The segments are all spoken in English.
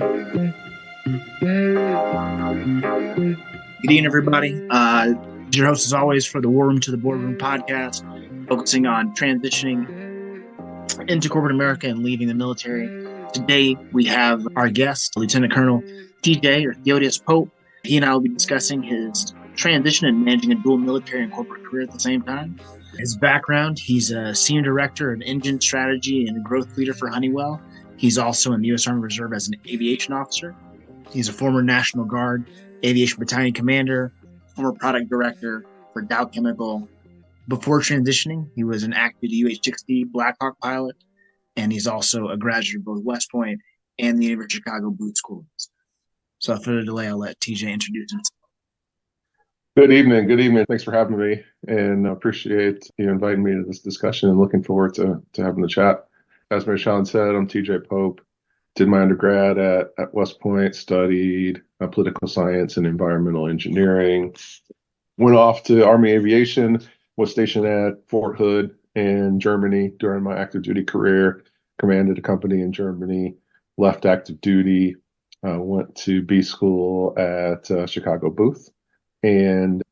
Good evening, everybody. Your host, as always, for the War Room to the Boardroom podcast, focusing on transitioning into corporate America and leaving the military. Today, we have our guest, Lieutenant Colonel TJ, or Theodis Pope. He and I will be discussing his transition and managing a dual military and corporate career at the same time. His background: he's a senior director of engine strategy and a growth leader for Honeywell. He's also in the U.S. Army Reserve as an aviation officer. He's a former National Guard Aviation Battalion commander, former product director for Dow Chemical. Before transitioning, he was an active UH-60 Blackhawk pilot, and he's also a graduate of both West Point and the University of Chicago Booth School. So without further delay, I'll let TJ introduce himself. Good evening. Good evening. Thanks for having me, and I appreciate you inviting me to this discussion and looking forward to having the chat. As Sean said, I'm TJ Pope. Did my undergrad at West Point, studied political science and environmental engineering. Went off to Army Aviation, was stationed at Fort Hood in Germany during my active duty career, commanded a company in Germany, left active duty, went to B school at Chicago Booth, and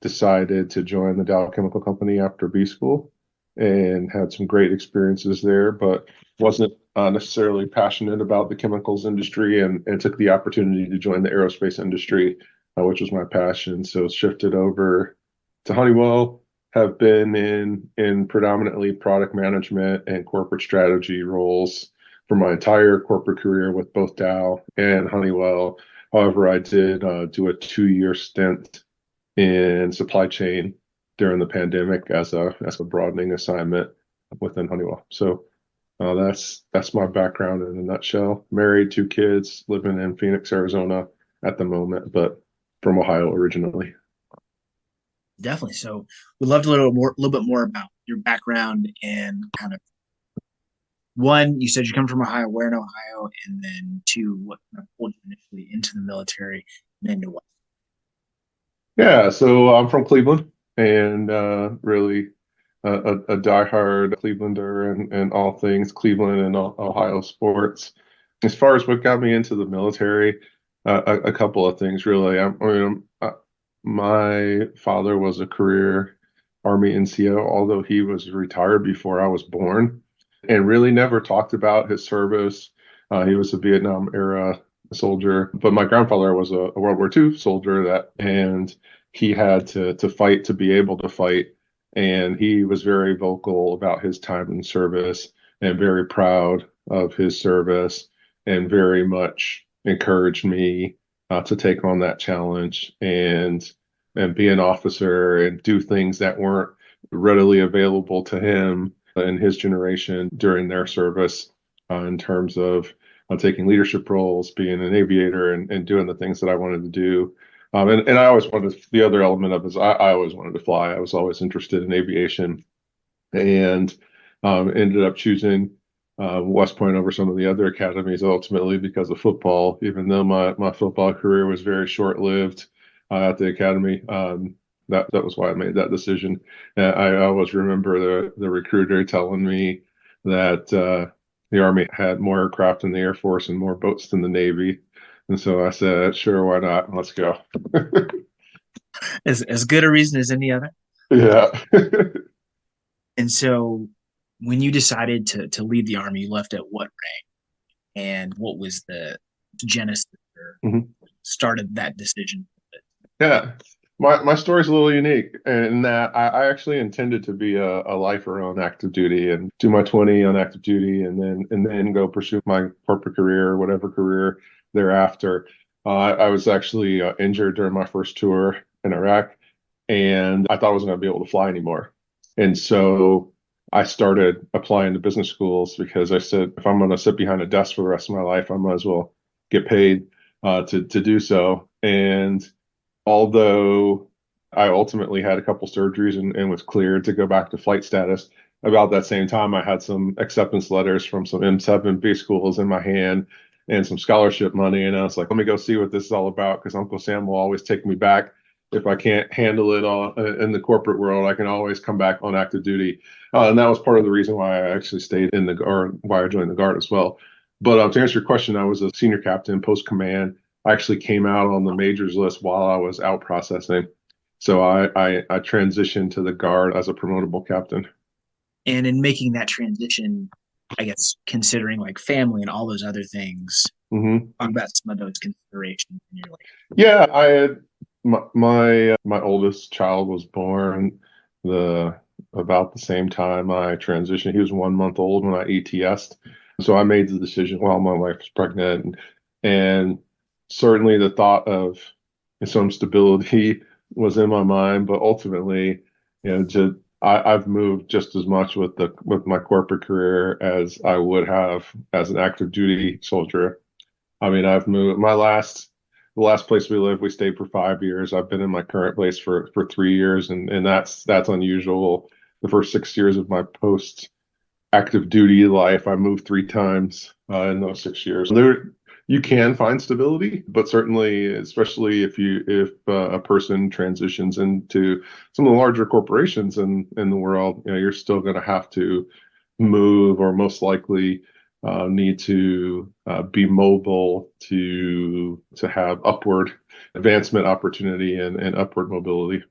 decided to join the Dow Chemical Company after B school, and had some great experiences there, but wasn't necessarily passionate about the chemicals industry, and took the opportunity to join the aerospace industry, which was my passion. So shifted over to Honeywell, have been in predominantly product management and corporate strategy roles for my entire corporate career with both Dow and Honeywell. However, I did do a 2-year stint in supply chain during the pandemic as a broadening assignment within Honeywell. So that's my background in a nutshell. Married, 2 kids, living in Phoenix, Arizona at the moment, but from Ohio originally. Definitely. So we'd love to learn a little bit more about your background and kind of, one, you said you come from Ohio, where in Ohio, and then 2, what kind of pulled you initially into the military and into what? Yeah, so I'm from Cleveland, and really a diehard Clevelander and all things Cleveland and Ohio sports. As far as what got me into the military, a couple of things really. My father was a career Army NCO, although he was retired before I was born, and really never talked about his service. He was a Vietnam era soldier, but my grandfather was a World War II soldier and he had to fight to be able to fight. And he was very vocal about his time in service and very proud of his service, and very much encouraged me to take on that challenge and be an officer and do things that weren't readily available to him and his generation during their service, in terms of taking leadership roles, being an aviator, and doing the things that I wanted to do. And I always wanted, the other element of it is I always wanted to fly. I was always interested in aviation, and ended up choosing West Point over some of the other academies ultimately because of football, even though my football career was very short-lived at the academy. That was why I made that decision. I always remember the recruiter telling me that the Army had more aircraft than the Air Force and more boats than the Navy. And so I said, sure, why not? Let's go. As good a reason as any other. Yeah. And so when you decided to leave the Army, you left at what rank? And what was the genesis or started that decision? Yeah. My story's a little unique in that I actually intended to be a lifer on active duty and do my 20 on active duty, and then go pursue my corporate career or whatever career thereafter. I was actually injured during my first tour in Iraq, and I thought I wasn't going to be able to fly anymore. And so I started applying to business schools because I said, if I'm going to sit behind a desk for the rest of my life, I might as well get paid to do so. And although I ultimately had a couple surgeries and was cleared to go back to flight status, about that same time, I had some acceptance letters from some M7 B schools in my hand and some scholarship money. And I was like, let me go see what this is all about, because Uncle Sam will always take me back. If I can't handle it all in the corporate world, I can always come back on active duty. And that was part of the reason why I actually stayed or why I joined the Guard as well. But to answer your question, I was a senior captain post command. I actually came out on the majors list while I was out processing. So I transitioned to the guard as a promotable captain. And in making that transition, I guess considering like family and all those other things, talk about some of those considerations in your life. Yeah, I had my oldest child was born about the same time I transitioned. He was 1 month old when I ETS'd. So I made the decision while my wife was pregnant, and certainly the thought of some stability was in my mind, but ultimately, I've moved just as much with my corporate career as I would have as an active duty soldier. I mean, I've moved the last place we lived, we stayed for 5 years. I've been in my current place for 3 years, and that's unusual. The first 6 years of my post active duty life, I moved 3 times in those 6 years. There, you can find stability, but certainly, especially if a person transitions into some of the larger corporations in the world, you're still going to have to move, or most likely need to be mobile to have upward advancement opportunity and upward mobility.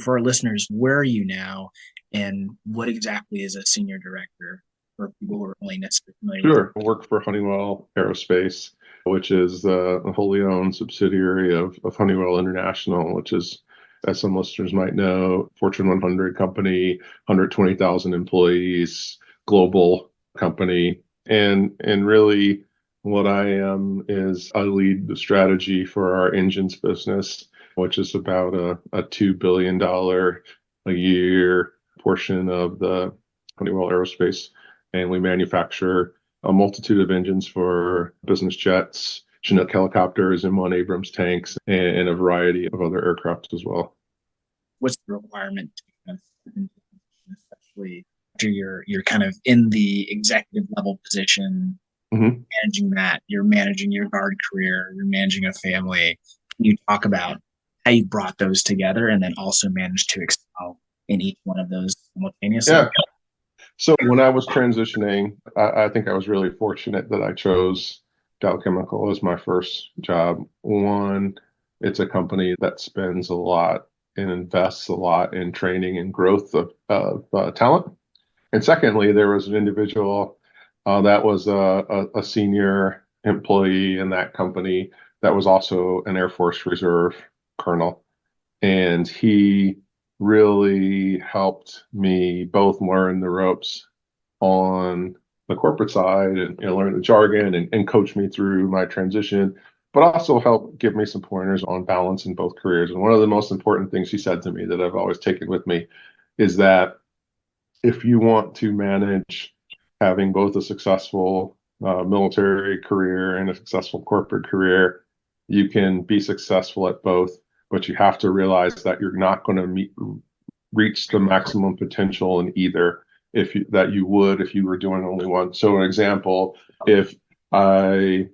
For our listeners, where are you now, and what exactly is a senior director for people who are only necessarily familiar Sure. I work for Honeywell Aerospace, which is a wholly owned subsidiary of Honeywell International, which is, as some listeners might know, Fortune 100 company, 120,000 employees, global company. And really what I am is I lead the strategy for our engines business, which is about a $2 billion a year portion of the Honeywell Aerospace. And we manufacture a multitude of engines for business jets, Chinook helicopters, M1 Abrams tanks, and a variety of other aircraft as well. What's the requirement, especially after you're kind of in the executive level position, managing that, you're managing your guard career, you're managing a family. Can you talk about how you brought those together and then also managed to excel in each one of those simultaneously? Yeah. So when I was transitioning, I think I was really fortunate that I chose Dow Chemical as my first job. One, it's a company that spends a lot and invests a lot in training and growth of talent. And secondly, there was an individual that was a senior employee in that company that was also an Air Force Reserve colonel. And he really helped me both learn the ropes on the corporate side and learn the jargon and coach me through my transition, but also help give me some pointers on balance in both careers. And one of the most important things he said to me that I've always taken with me is that if you want to manage having both a successful military career and a successful corporate career, you can be successful at both, but you have to realize that you're not going to reach the maximum potential in either that you would if you were doing only one. So an example, if I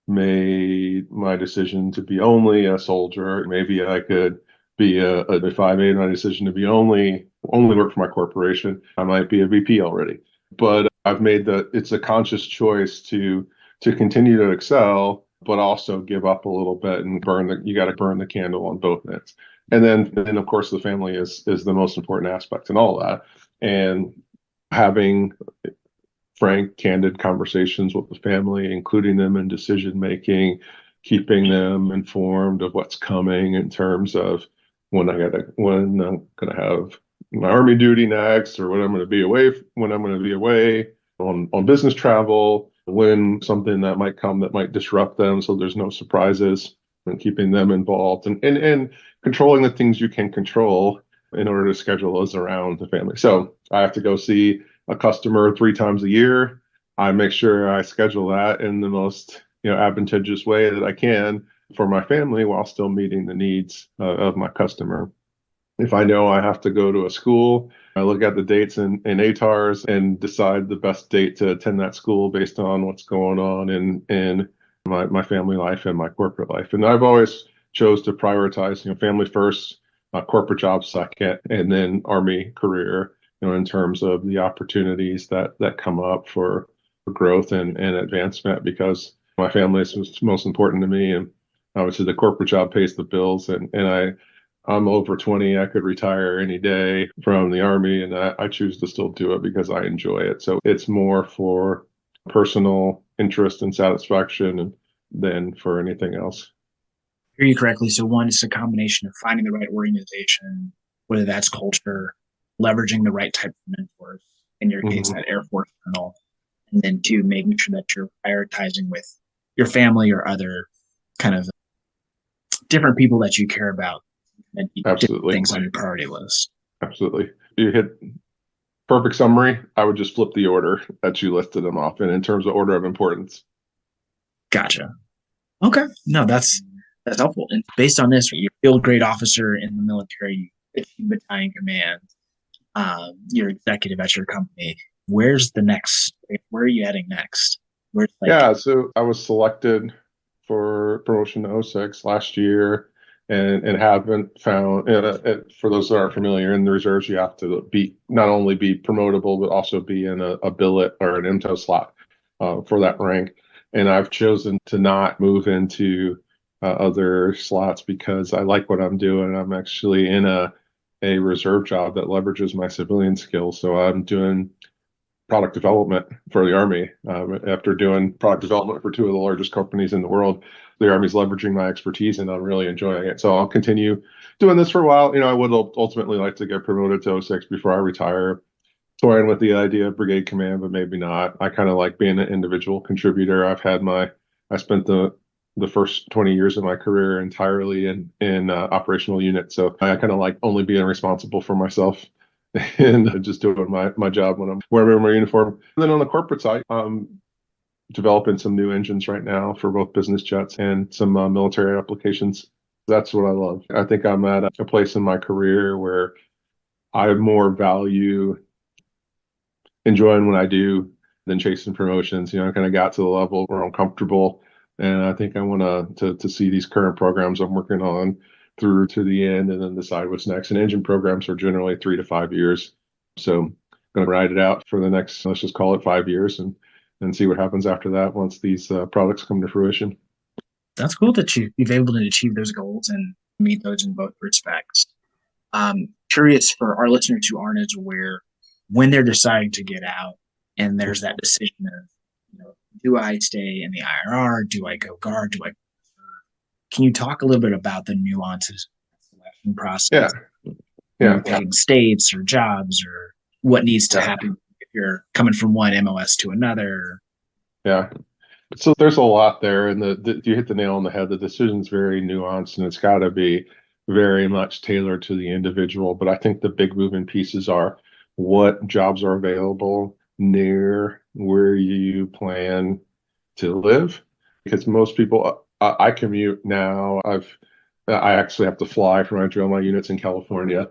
made my decision to be only a soldier, maybe I could be if I made my decision to be only work for my corporation, I might be a VP already. But I've made it's a conscious choice to continue to excel, but also give up a little bit and you got to burn the candle on both ends. And then of course the family is the most important aspect in all that. And having frank, candid conversations with the family, including them in decision making, keeping them informed of what's coming in terms of when I'm gonna have my Army duty next, or when I'm going to be away on business travel, when something that might come that might disrupt them, so there's no surprises, and keeping them involved and controlling the things you can control in order to schedule those around the family. So I have to go see a customer 3 times a year. I make sure I schedule that in the most advantageous way that I can for my family while still meeting the needs of my customer. If I know I have to go to a school, I look at the dates in ATARs and decide the best date to attend that school based on what's going on in my family life and my corporate life. And I've always chose to prioritize, family first, corporate job second, and then Army career, in terms of the opportunities that come up for growth and advancement, because my family is most important to me. And obviously the corporate job pays the bills, and I'm over 20. I could retire any day from the Army, and I choose to still do it because I enjoy it. So it's more for personal interest and satisfaction than for anything else. Hear you correctly. So one is a combination of finding the right organization, whether that's culture, leveraging the right type of mentors, in your case, that Air Force colonel, and then two, making sure that you're prioritizing with your family or other kind of different people that you care about and Absolutely. things on your priority list. Absolutely. You hit perfect summary. I would just flip the order that you listed them off in terms of order of importance. Gotcha. Okay. No, that's helpful. And based on this, you're a field grade officer in the military, battalion command, you're executive at your company. Where's the next? Where are you heading next? So I was selected for promotion to 06 last year, and haven't found. For those that aren't familiar, in the reserves, you have to be not only be promotable but also be in a billet or an MTO slot for that rank. And I've chosen to not move into other slots because I like what I'm doing. I'm actually in a reserve job that leverages my civilian skills. So I'm doing product development for the Army. After doing product development for two of the largest companies in the world, the Army's leveraging my expertise, and I'm really enjoying it. So I'll continue doing this for a while. I would ultimately like to get promoted to 06 before I retire. Toying with the idea of brigade command, but maybe not. I kind of like being an individual contributor. I spent the first 20 years of my career entirely in operational units. So I kind of like only being responsible for myself and just doing my job when I'm wearing my uniform. And then on the corporate side, I'm developing some new engines right now for both business jets and some military applications. That's what I love. I think I'm at a place in my career where I more value enjoying what I do than chasing promotions. I kind of got to the level where I'm comfortable, and I think I want to see these current programs I'm working on through to the end and then decide what's next. And engine programs are generally 3 to 5 years. So I'm going to ride it out for the next, let's just call it 5 years, and see what happens after that once these products come to fruition. That's cool that you've been able to achieve those goals and meet those in both respects. Curious for our listeners who aren't as aware, when they're deciding to get out and there's that decision of, do I stay in the IRR? Do I go guard? Do I? Can you talk a little bit about the nuances of the selection process? Yeah. Picking states or jobs or what needs to happen if you're coming from one MOS to another. Yeah. So there's a lot there, and you hit the nail on the head. The decision's very nuanced, and it's got to be very much tailored to the individual. But I think the big moving pieces are what jobs are available near where you plan to live, because most people, I commute now. I actually have to fly from I drill my units in California.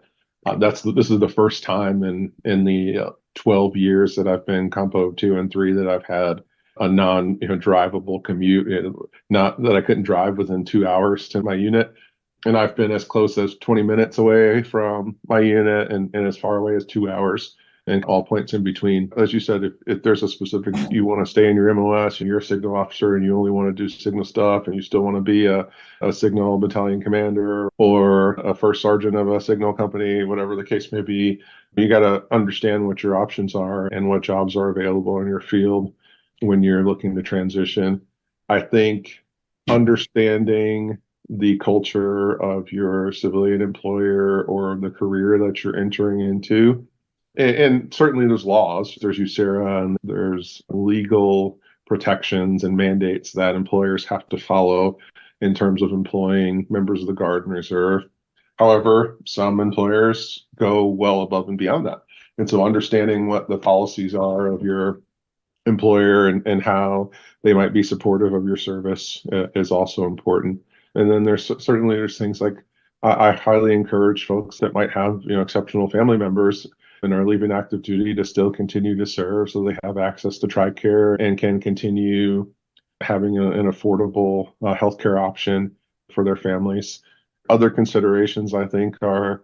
This is the first time in the 12 years that I've been Compo 2 and 3 that I've had a drivable commute. Not that I couldn't drive within 2 hours to my unit. And I've been as close as 20 minutes away from my unit and as far away as 2 hours, and all points in between. As you said, if there's a specific, you want to stay in your MOS and you're a signal officer and you only want to do signal stuff and you still want to be a signal battalion commander or a first sergeant of a signal company, whatever the case may be, you got to understand what your options are and what jobs are available in your field when you're looking to transition. I think understanding the culture of your civilian employer or the career that you're entering into. And certainly there's laws, there's USERA, and there's legal protections and mandates that employers have to follow in terms of employing members of the Guard and Reserve. However, some employers go well above and beyond that. And so understanding what the policies are of your employer and how they might be supportive of your service is also important. And then there's things like I highly encourage folks that might have exceptional family members and are leaving active duty to still continue to serve, so they have access to TRICARE and can continue having an affordable healthcare option for their families. Other considerations, I think, are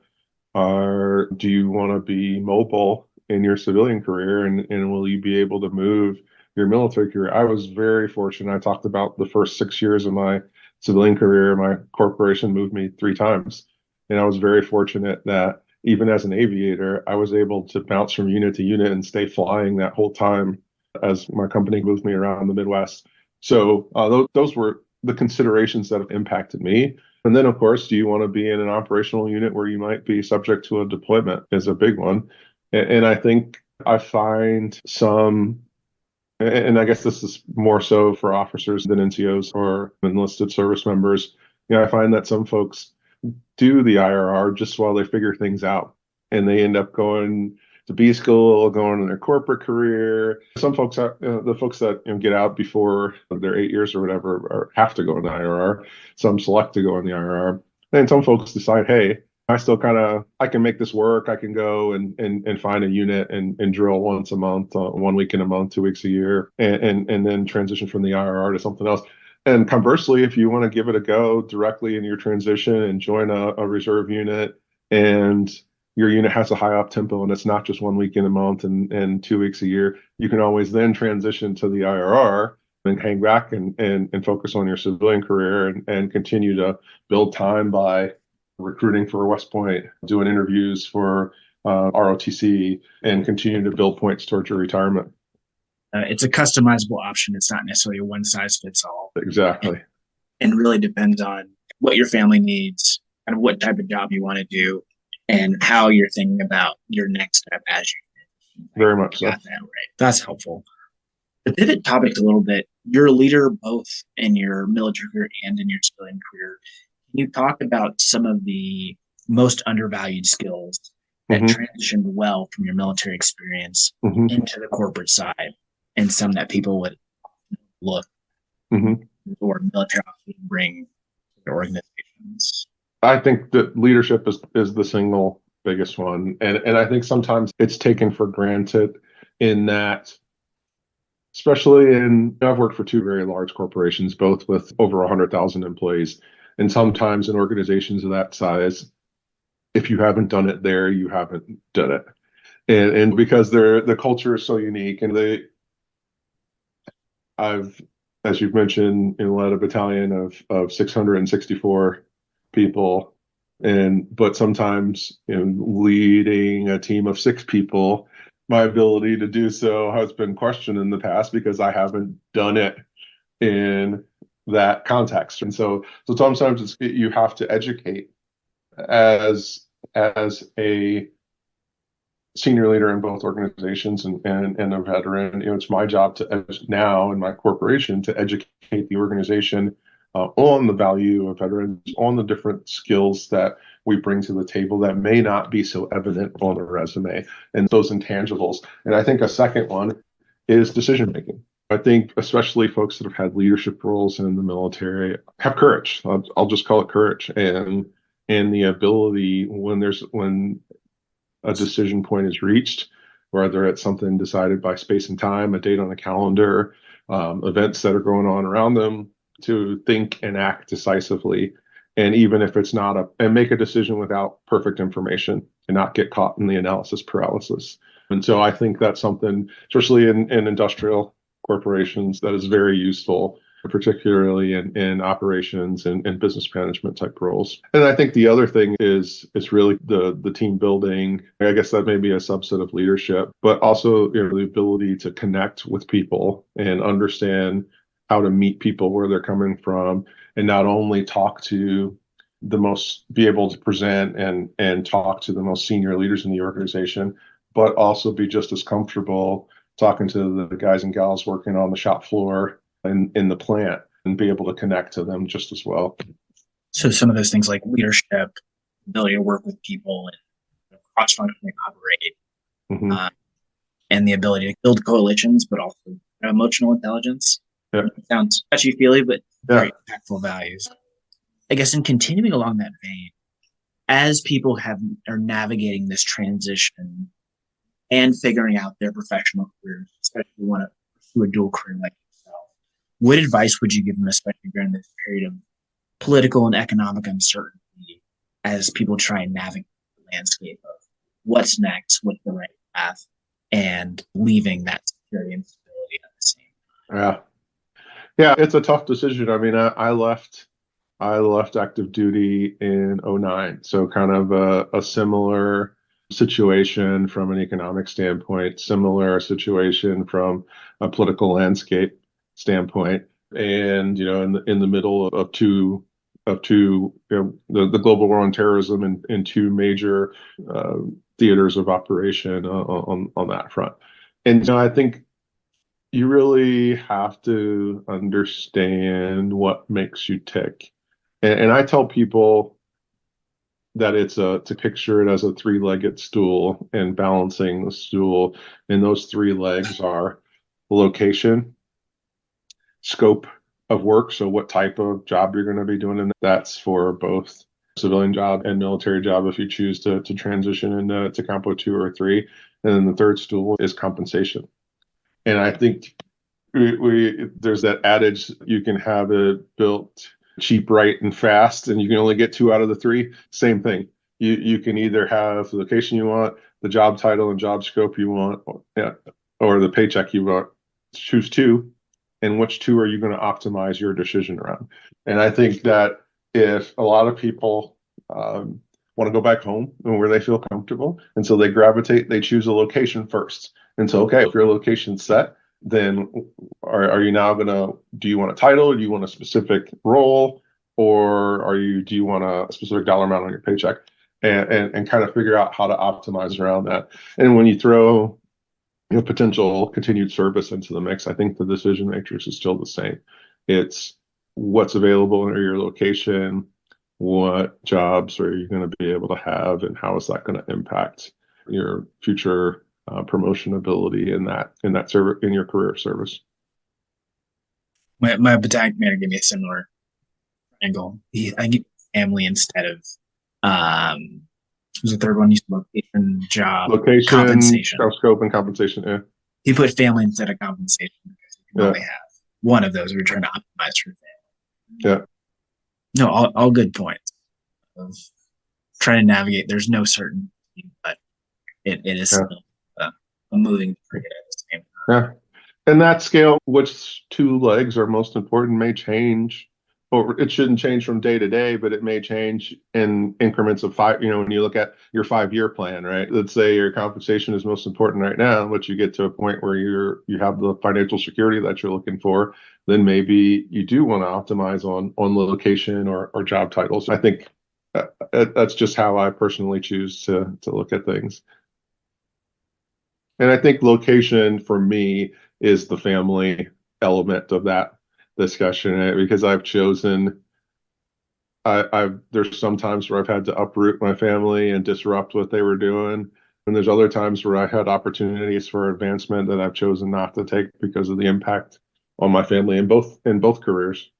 do you want to be mobile in your civilian career, and will you be able to move your military career. I was very fortunate. I talked about the first 6 years of my civilian career. My corporation moved me 3 times. And I was very fortunate that even as an aviator, I was able to bounce from unit to unit and stay flying that whole time as my company moved me around the Midwest. So those were the considerations that have impacted me. And then, of course, do you want to be in an operational unit where you might be subject to a deployment is a big one. And I think I find some, and I guess this is more so for officers than NCOs or enlisted service members. I find that some folks do the IRR just while they figure things out, and they end up going to B school, going in their corporate career. Some folks, the folks that get out before their 8 years or whatever, have to go in the IRR. Some select to go in the IRR, and some folks decide, hey, I still I can make this work. I can go and find a unit and drill once a month, 1 week in a month, 2 weeks a year, and then transition from the IRR to something else. And conversely, if you want to give it a go directly in your transition and join a reserve unit, and your unit has a high up tempo and it's not just 1 week in a month and 2 weeks a year, you can always then transition to the IRR and hang back and focus on your civilian career and continue to build time by recruiting for West Point, doing interviews for ROTC, and continue to build points towards your retirement. It's a customizable option. It's not necessarily a one size fits all. Exactly. And really depends on what your family needs, kind of what type of job you want to do, and how you're thinking about your next step as you very much so. Got that right. That's helpful. To pivot topics a little bit, you're a leader both in your military career and in your civilian career. You talked about some of the most undervalued skills that transitioned well from your military experience into the corporate side, and some that people would look or military officers bring to their organizations. I think that leadership is the single biggest one. And I think sometimes it's taken for granted in that, especially I've worked for 2 very large corporations, both with over 100,000 employees. And sometimes in organizations of that size, if you haven't done it there, you haven't done it. And because the culture is so unique, and I've, as you've mentioned, led a battalion of 664 people, but sometimes leading a team of 6 people, my ability to do so has been questioned in the past because I haven't done it in that context. And so sometimes you have to educate as a senior leader in both organizations and a veteran. It's my job now in my corporation to educate the organization on the value of veterans, on the different skills that we bring to the table that may not be so evident on a resume, and those intangibles. And I think a second one is decision making. I think especially folks that have had leadership roles in the military have courage. I'll just call it courage, and the ability when a decision point is reached, whether it's something decided by space and time, a date on a calendar, events that are going on around them, to think and act decisively. And even if it's not and make a decision without perfect information and not get caught in the analysis paralysis. And so I think that's something, especially in industrial corporations, that is very useful, particularly in operations and business management type roles. And I think the other thing is really the team building. I guess that may be a subset of leadership, but also the ability to connect with people and understand how to meet people where they're coming from, and not only be able to present and talk to the most senior leaders in the organization, but also be just as comfortable talking to the guys and gals working on the shop floor in the plant, and be able to connect to them just as well. So some of those things like leadership, ability to work with people and cross-functionally operate, and the ability to build coalitions, but also emotional intelligence. Yeah. It sounds touchy-feely, but very impactful values. I guess in continuing along that vein, as people are navigating this transition and figuring out their professional careers, especially if you want to pursue a dual career like yourself, what advice would you give them, especially during this period of political and economic uncertainty, as people try and navigate the landscape of what's next, what's the right path, and leaving that security and stability at the same Yeah. Yeah, it's a tough decision. I mean, I left active duty in '09, so kind of a similar situation from an economic standpoint, similar situation from a political landscape standpoint, and in the middle of two the global war on terrorism in two major uh, theaters of operation on that front. And I think you really have to understand what makes you tick. And I tell people that it's to picture it as a three-legged stool and balancing the stool. And those three legs are location, scope of work. So what type of job you're going to be doing. And that's for both civilian job and military job if you choose to transition into Compo 2 or 3. And then the third stool is compensation. And I think there's that adage, you can have it built cheap, right, and fast, and you can only get two out of the three. Same thing. You can either have the location you want, the job title and job scope you want, or the paycheck you want. Choose two, and which two are you going to optimize your decision around? And I think that if a lot of people want to go back home and where they feel comfortable, and so they choose a location first. And so, okay, if your location's set, then are you now do you want a title? Do you want a specific role? Or do you want a specific dollar amount on your paycheck? And kind of figure out how to optimize around that. And when you throw potential continued service into the mix, I think the decision matrix is still the same. It's what's available in your location, what jobs are you going to be able to have, and how is that going to impact your future promotion ability in that service, in your career service. My battalion commander gave me a similar angle. I get family instead of was the third one? You said location, job, compensation, scope, and compensation. Yeah. He put family instead of compensation because you can only have one of those. We're trying to optimize for family. Yeah. No, all good points of trying to navigate. There's no certainty, but it is still a moving target at the same time. Yeah. And that scale, which two legs are most important, may change, or it shouldn't change from day to day, but it may change in increments of 5. When you look at your 5-year plan, right? Let's say your compensation is most important right now, but you get to a point where you have the financial security that you're looking for, then maybe you do want to optimize on location or job titles. I think that's just how I personally choose to look at things. And I think location for me is the family element of that discussion, because I've chosen, there's some times where I've had to uproot my family and disrupt what they were doing. And there's other times where I had opportunities for advancement that I've chosen not to take because of the impact on my family in both careers.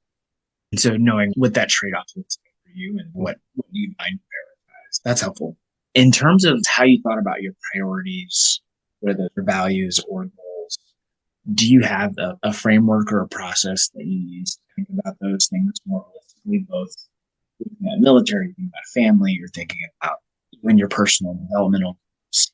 And so knowing what that trade-off looks like for you and what you might prioritize, that's helpful. In terms of how you thought about your priorities, whether they're values or goals, do you have a framework or a process that you use to think about those things more holistically, both thinking about military, thinking about family, you're thinking about when your personal developmental goals,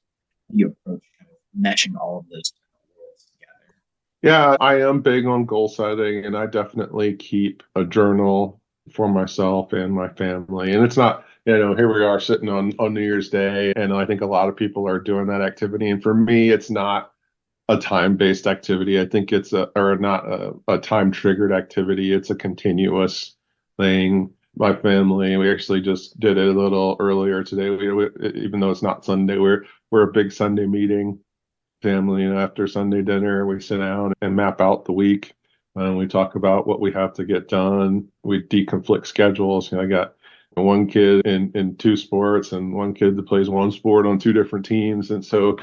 you approach kind of meshing all of those goals together? Yeah, I am big on goal setting, and I definitely keep a journal for myself and my family. And it's not, here we are sitting on New Year's Day, and I think a lot of people are doing that activity. And for me, it's not a time-based activity. I think it's not a time-triggered activity. It's a continuous thing. My family, we actually just did it a little earlier today. Even though it's not Sunday, we're a big Sunday meeting family, and after Sunday dinner, we sit down and map out the week. And we talk about what we have to get done. We deconflict schedules. I got one kid in 2 sports and one kid that plays one sport on 2 different teams. And so,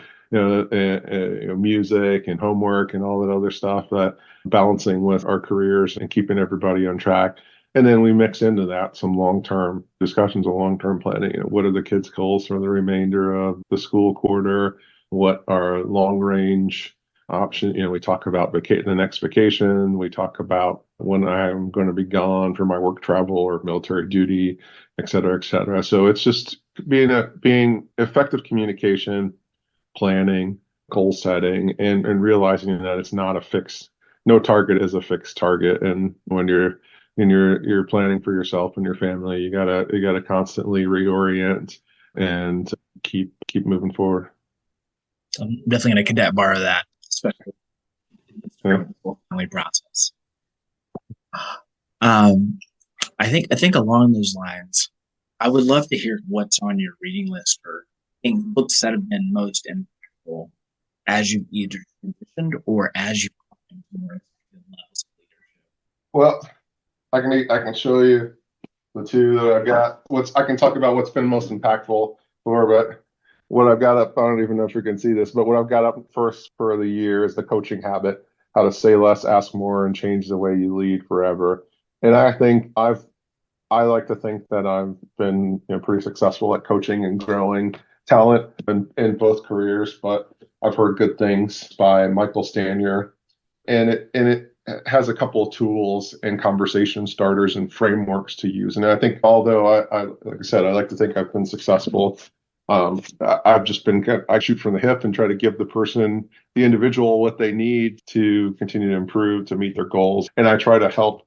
music and homework and all that other stuff, that balancing with our careers and keeping everybody on track. And then we mix into that some long-term discussions of long-term planning. What are the kids' goals for the remainder of the school quarter? What are long-range options? We talk about the next vacation. We talk about when I'm going to be gone for my work travel or military duty, et cetera, et cetera. So it's just being effective communication, planning, goal setting, and realizing that it's not a fixed no target is a fixed target. And when you're planning for yourself and your family, you gotta constantly reorient and keep moving forward. So I'm definitely going to cadet borrow that, especially in the family process. I think along those lines, I would love to hear what's on your reading list for books that have been most impactful as you either transitioned or as you climbed more effective levels of leadership. Well, I can show you the two that I've got. I can talk about what's been most impactful but what I've got up, I don't even know if you can see this, but what I've got up first for the year is the coaching habit, how to say less, ask more, and change the way you lead forever. And I think I like to think that I've been pretty successful at coaching and growing talent in both careers, but I've heard good things by Michael Stanier, and it has a couple of tools and conversation starters and frameworks to use. And I think although I like I said, I like to think I've been successful. I've just been I shoot from the hip and try to give the individual what they need to continue to improve, to meet their goals, and I try to help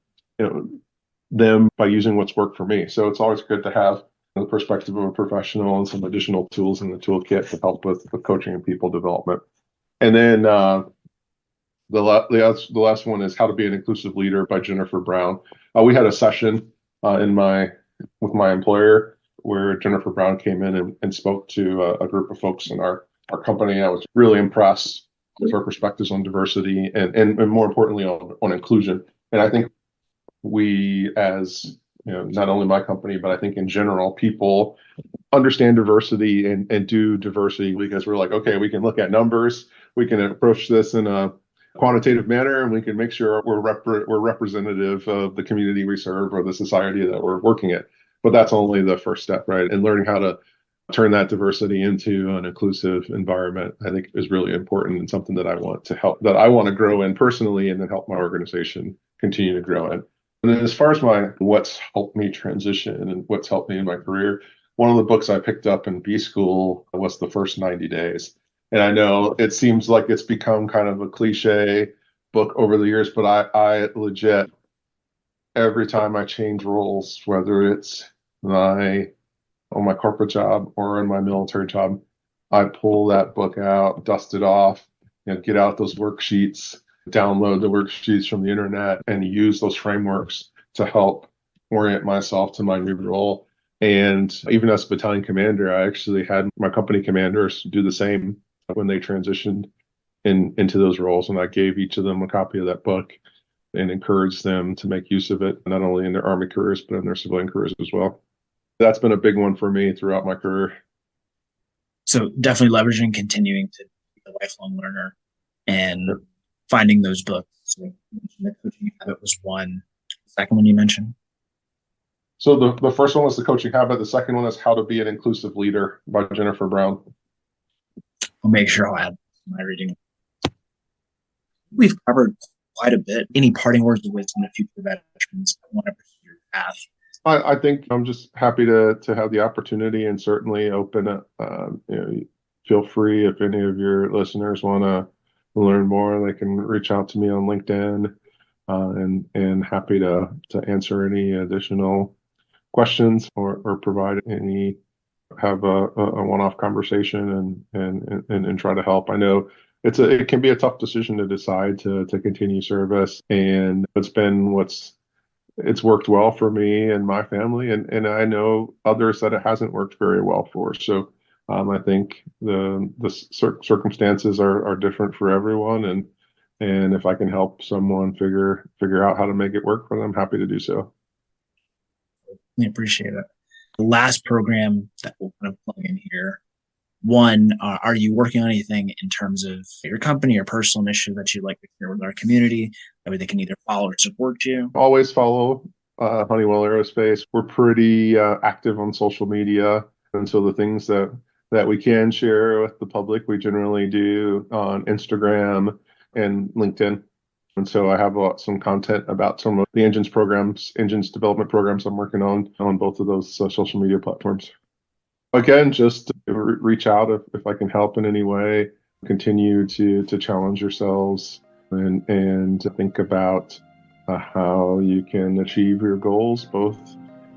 them by using what's worked for me. So it's always good to have the perspective of a professional and some additional tools in the toolkit to help with coaching and people development. And then the last one is How to Be an Inclusive Leader by Jennifer Brown. We had a session with my employer where Jennifer Brown came in and spoke to a group of folks in our company. I was really impressed with her perspectives on diversity and more importantly on inclusion. And I think we, as not only my company, but I think in general, people understand diversity and do diversity because we're like, okay, we can look at numbers, we can approach this in a quantitative manner, and we can make sure we're representative of the community we serve or the society that we're working at. But that's only the first step, right? And learning how to turn that diversity into an inclusive environment, I think, is really important and something that I want to grow in personally, and then help my organization continue to grow in. And then as far as what's helped me transition and what's helped me in my career, one of the books I picked up in B school was The First 90 Days. And I know it seems like it's become kind of a cliche book over the years, but I legit, every time I change roles, whether it's on my corporate job or in my military job, I pull that book out, dust it off, get out those worksheets, download the worksheets from the internet, and use those frameworks to help orient myself to my new role. And even as a battalion commander, I actually had my company commanders do the same when they transitioned into those roles. And I gave each of them a copy of that book and encouraged them to make use of it, not only in their Army careers, but in their civilian careers as well. That's been a big one for me throughout my career. So definitely leveraging, continuing to be a lifelong learner and finding those books. So the coaching habit was one. The second one you mentioned? So the first one was The Coaching Habit. The second one is How to Be an Inclusive Leader by Jennifer Brown. I'll make sure I'll add my reading. We've covered quite a bit. Any parting words of wisdom to future veterans that want to pursue your path? I think I'm just happy to have the opportunity, and certainly open up. Feel free, if any of your listeners want to learn more, they can reach out to me on LinkedIn, and happy to answer any additional questions or provide have a one-off conversation and try to help. I know it can be a tough decision to decide to continue service, and it's worked well for me and my family, and I know others that it hasn't worked very well for. So I think the circumstances are different for everyone, and if I can help someone figure out how to make it work for them, happy to do so. I appreciate it. The last program that we'll kind of plug in here. One, are you working on anything in terms of your company or personal initiative that you'd like to share with our community? That way they can either follow or support you. Always follow Honeywell Aerospace. We're pretty active on social media, and so the things that we can share with the public, we generally do on Instagram and LinkedIn. And so I have some content about some of the engines development programs I'm working on both of those social media platforms. Again, just reach out if I can help in any way. Continue to challenge yourselves and think about how you can achieve your goals, both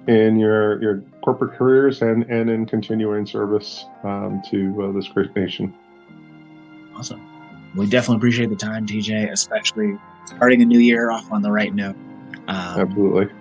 in your corporate careers and in continuing service to this great nation. Awesome. We definitely appreciate the time, TJ, especially starting a new year off on the right note. Absolutely.